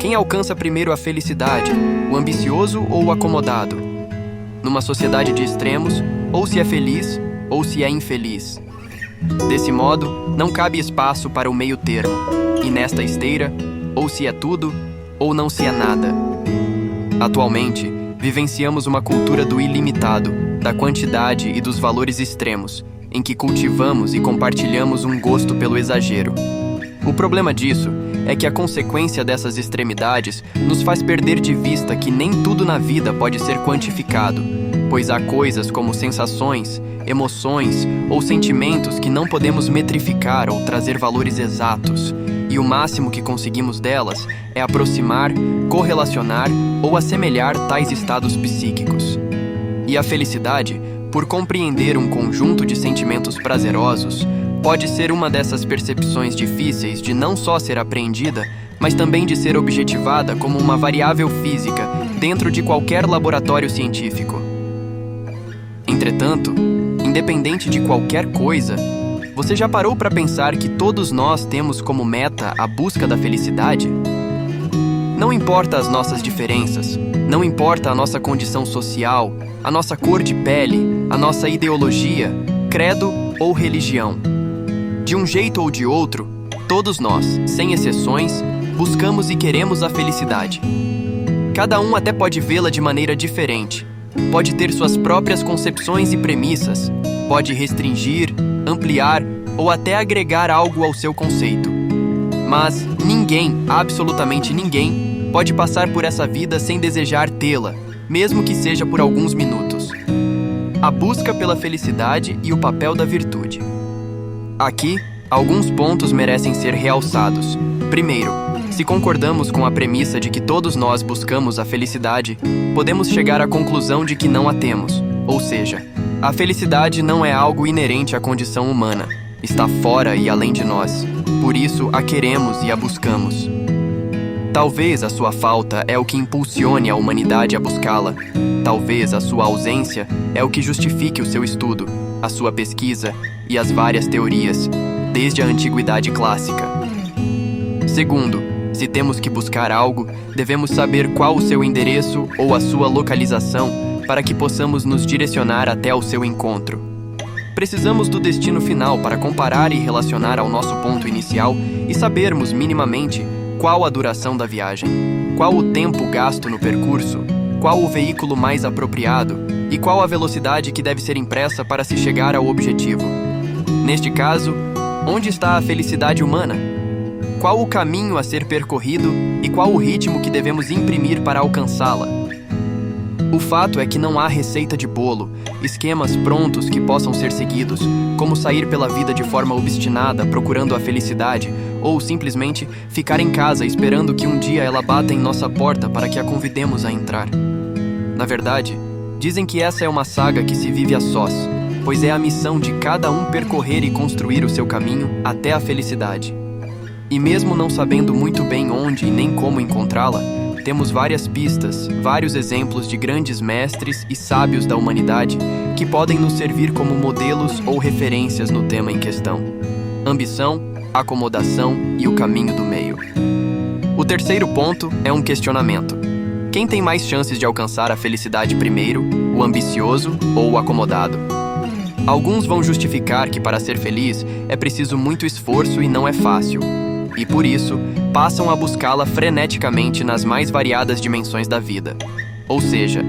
Quem alcança primeiro a felicidade, o ambicioso ou o acomodado? Numa sociedade de extremos, ou se é feliz ou se é infeliz. Desse modo, não cabe espaço para o meio termo, e nesta esteira, ou se é tudo ou não se é nada. Atualmente, vivenciamos uma cultura do ilimitado, da quantidade e dos valores extremos, em que cultivamos e compartilhamos um gosto pelo exagero. O problema disso é que a consequência dessas extremidades nos faz perder de vista que nem tudo na vida pode ser quantificado, pois há coisas como sensações, emoções ou sentimentos que não podemos metrificar ou trazer valores exatos, e o máximo que conseguimos delas é aproximar, correlacionar ou assemelhar tais estados psíquicos. E a felicidade, por compreender um conjunto de sentimentos prazerosos, pode ser uma dessas percepções difíceis de não só ser apreendida, mas também de ser objetivada como uma variável física dentro de qualquer laboratório científico. Entretanto, independente de qualquer coisa, você já parou para pensar que todos nós temos como meta a busca da felicidade? Não importa as nossas diferenças, não importa a nossa condição social, a nossa cor de pele, a nossa ideologia, credo ou religião. De um jeito ou de outro, todos nós, sem exceções, buscamos e queremos a felicidade. Cada um até pode vê-la de maneira diferente, pode ter suas próprias concepções e premissas, pode restringir, ampliar ou até agregar algo ao seu conceito. Mas ninguém, absolutamente ninguém, pode passar por essa vida sem desejar tê-la, mesmo que seja por alguns minutos. A busca pela felicidade e o papel da virtude. Aqui, alguns pontos merecem ser realçados. Primeiro, se concordamos com a premissa de que todos nós buscamos a felicidade, podemos chegar à conclusão de que não a temos. Ou seja, a felicidade não é algo inerente à condição humana, está fora e além de nós. Por isso, a queremos e a buscamos. Talvez a sua falta é o que impulsione a humanidade a buscá-la. Talvez a sua ausência é o que justifique o seu estudo, a sua pesquisa e as várias teorias, desde a antiguidade clássica. Segundo, se temos que buscar algo, devemos saber qual o seu endereço ou a sua localização para que possamos nos direcionar até o seu encontro. Precisamos do destino final para comparar e relacionar ao nosso ponto inicial e sabermos minimamente qual a duração da viagem, qual o tempo gasto no percurso, qual o veículo mais apropriado e qual a velocidade que deve ser impressa para se chegar ao objetivo. Neste caso, onde está a felicidade humana? Qual o caminho a ser percorrido e qual o ritmo que devemos imprimir para alcançá-la? O fato é que não há receita de bolo, esquemas prontos que possam ser seguidos, como sair pela vida de forma obstinada procurando a felicidade, ou simplesmente ficar em casa esperando que um dia ela bata em nossa porta para que a convidemos a entrar. Na verdade, dizem que essa é uma saga que se vive a sós, pois é a missão de cada um percorrer e construir o seu caminho até a felicidade. E mesmo não sabendo muito bem onde e nem como encontrá-la, temos várias pistas, vários exemplos de grandes mestres e sábios da humanidade que podem nos servir como modelos ou referências no tema em questão: ambição, acomodação e o caminho do meio. O terceiro ponto é um questionamento. Quem tem mais chances de alcançar a felicidade primeiro, o ambicioso ou o acomodado? Alguns vão justificar que para ser feliz é preciso muito esforço e não é fácil. E por isso, passam a buscá-la freneticamente nas mais variadas dimensões da vida. Ou seja,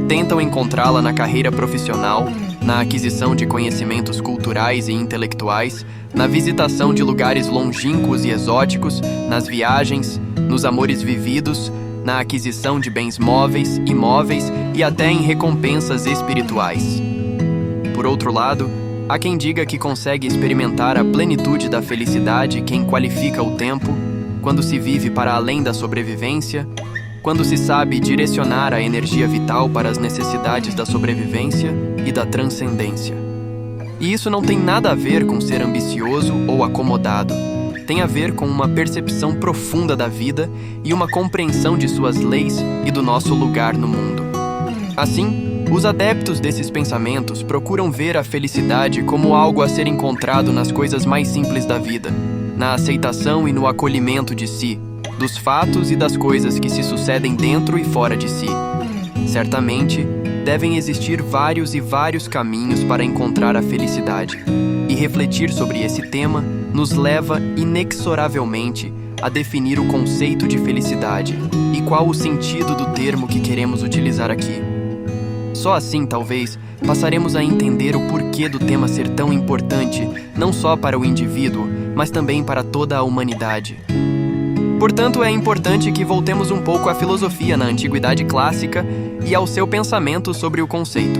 tentam encontrá-la na carreira profissional, na aquisição de conhecimentos culturais e intelectuais, na visitação de lugares longínquos e exóticos, nas viagens, nos amores vividos, na aquisição de bens móveis, imóveis e até em recompensas espirituais. Por outro lado, há quem diga que consegue experimentar a plenitude da felicidade quem qualifica o tempo, quando se vive para além da sobrevivência, quando se sabe direcionar a energia vital para as necessidades da sobrevivência e da transcendência. E isso não tem nada a ver com ser ambicioso ou acomodado. Tem a ver com uma percepção profunda da vida e uma compreensão de suas leis e do nosso lugar no mundo. Assim, os adeptos desses pensamentos procuram ver a felicidade como algo a ser encontrado nas coisas mais simples da vida, na aceitação e no acolhimento de si, dos fatos e das coisas que se sucedem dentro e fora de si. Certamente, devem existir vários e vários caminhos para encontrar a felicidade, e refletir sobre esse tema nos leva inexoravelmente a definir o conceito de felicidade e qual o sentido do termo que queremos utilizar aqui. Só assim, talvez, passaremos a entender o porquê do tema ser tão importante, não só para o indivíduo, mas também para toda a humanidade. Portanto, é importante que voltemos um pouco à filosofia na Antiguidade Clássica e ao seu pensamento sobre o conceito.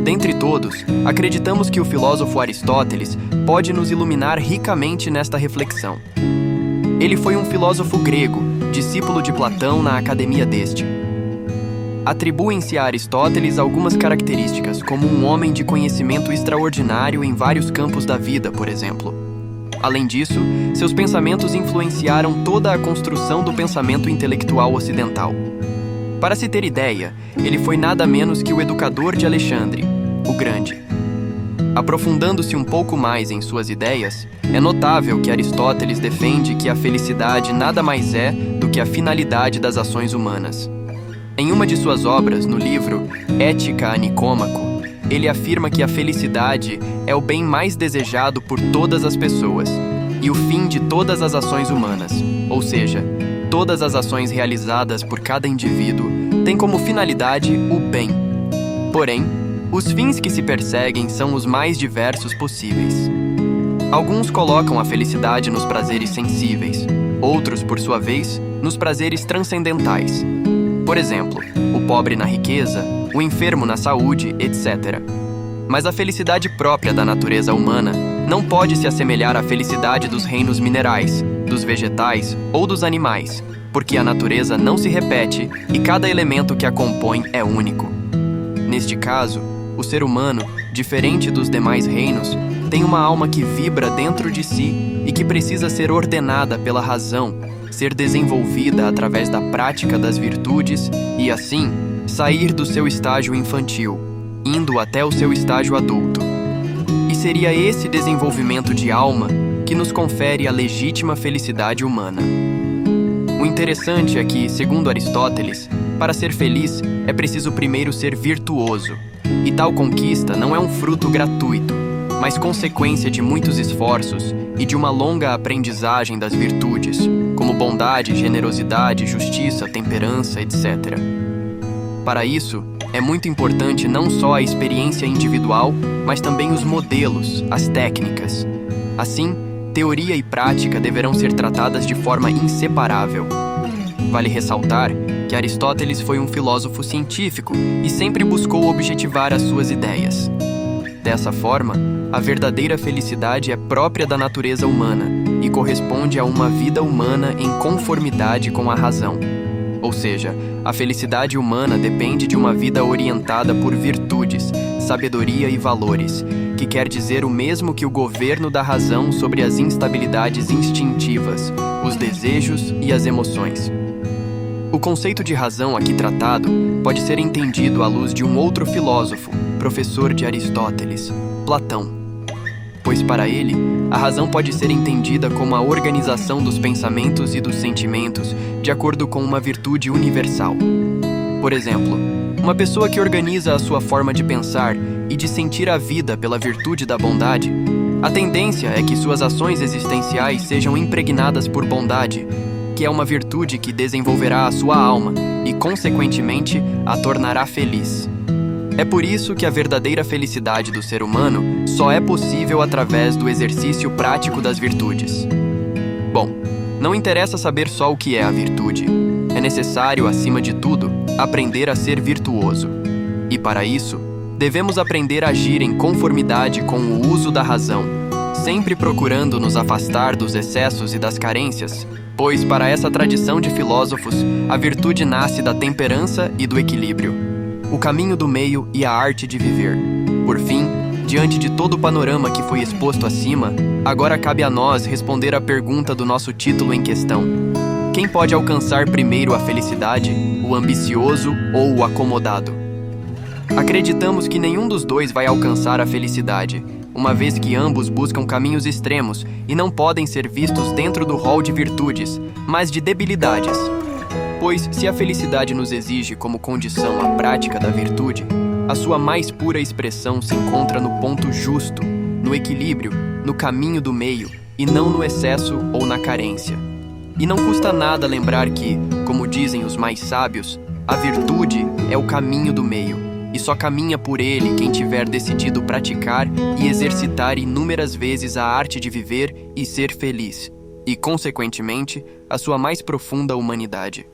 Dentre todos, acreditamos que o filósofo Aristóteles pode nos iluminar ricamente nesta reflexão. Ele foi um filósofo grego, discípulo de Platão na academia deste. Atribuem-se a Aristóteles algumas características, como um homem de conhecimento extraordinário em vários campos da vida, por exemplo. Além disso, seus pensamentos influenciaram toda a construção do pensamento intelectual ocidental. Para se ter ideia, ele foi nada menos que o educador de Alexandre, o Grande. Aprofundando-se um pouco mais em suas ideias, é notável que Aristóteles defende que a felicidade nada mais é do que a finalidade das ações humanas. Em uma de suas obras, no livro Ética a Nicômaco, ele afirma que a felicidade é o bem mais desejado por todas as pessoas e o fim de todas as ações humanas, ou seja, todas as ações realizadas por cada indivíduo têm como finalidade o bem. Porém, os fins que se perseguem são os mais diversos possíveis. Alguns colocam a felicidade nos prazeres sensíveis, outros, por sua vez, nos prazeres transcendentais. Por exemplo, o pobre na riqueza, o enfermo na saúde, etc. Mas a felicidade própria da natureza humana não pode se assemelhar à felicidade dos reinos minerais, dos vegetais ou dos animais, porque a natureza não se repete e cada elemento que a compõe é único. Neste caso, o ser humano, diferente dos demais reinos, tem uma alma que vibra dentro de si e que precisa ser ordenada pela razão, ser desenvolvida através da prática das virtudes e, assim, sair do seu estágio infantil, indo até o seu estágio adulto. E seria esse desenvolvimento de alma que nos confere a legítima felicidade humana. O interessante é que, segundo Aristóteles, para ser feliz é preciso primeiro ser virtuoso, e tal conquista não é um fruto gratuito, mas consequência de muitos esforços e de uma longa aprendizagem das virtudes, como bondade, generosidade, justiça, temperança, etc. Para isso, é muito importante não só a experiência individual, mas também os modelos, as técnicas. Assim, teoria e prática deverão ser tratadas de forma inseparável. Vale ressaltar que Aristóteles foi um filósofo científico e sempre buscou objetivar as suas ideias. Dessa forma, a verdadeira felicidade é própria da natureza humana e corresponde a uma vida humana em conformidade com a razão. Ou seja, a felicidade humana depende de uma vida orientada por virtudes, sabedoria e valores, que quer dizer o mesmo que o governo da razão sobre as instabilidades instintivas, os desejos e as emoções. O conceito de razão aqui tratado pode ser entendido à luz de um outro filósofo, professor de Aristóteles, Platão. Pois para ele, a razão pode ser entendida como a organização dos pensamentos e dos sentimentos de acordo com uma virtude universal. Por exemplo, uma pessoa que organiza a sua forma de pensar e de sentir a vida pela virtude da bondade, a tendência é que suas ações existenciais sejam impregnadas por bondade, que é uma virtude que desenvolverá a sua alma e, consequentemente, a tornará feliz. É por isso que a verdadeira felicidade do ser humano só é possível através do exercício prático das virtudes. Bom, não interessa saber só o que é a virtude. É necessário, acima de tudo, aprender a ser virtuoso. E para isso, devemos aprender a agir em conformidade com o uso da razão, sempre procurando nos afastar dos excessos e das carências, pois, para essa tradição de filósofos, a virtude nasce da temperança e do equilíbrio, o caminho do meio e a arte de viver. Por fim, diante de todo o panorama que foi exposto acima, agora cabe a nós responder à pergunta do nosso título em questão. Quem pode alcançar primeiro a felicidade, o ambicioso ou o acomodado? Acreditamos que nenhum dos dois vai alcançar a felicidade, uma vez que ambos buscam caminhos extremos e não podem ser vistos dentro do rol de virtudes, mas de debilidades. Pois, se a felicidade nos exige como condição a prática da virtude, a sua mais pura expressão se encontra no ponto justo, no equilíbrio, no caminho do meio, e não no excesso ou na carência. E não custa nada lembrar que, como dizem os mais sábios, a virtude é o caminho do meio, e só caminha por ele quem tiver decidido praticar e exercitar inúmeras vezes a arte de viver e ser feliz, e, consequentemente, a sua mais profunda humanidade.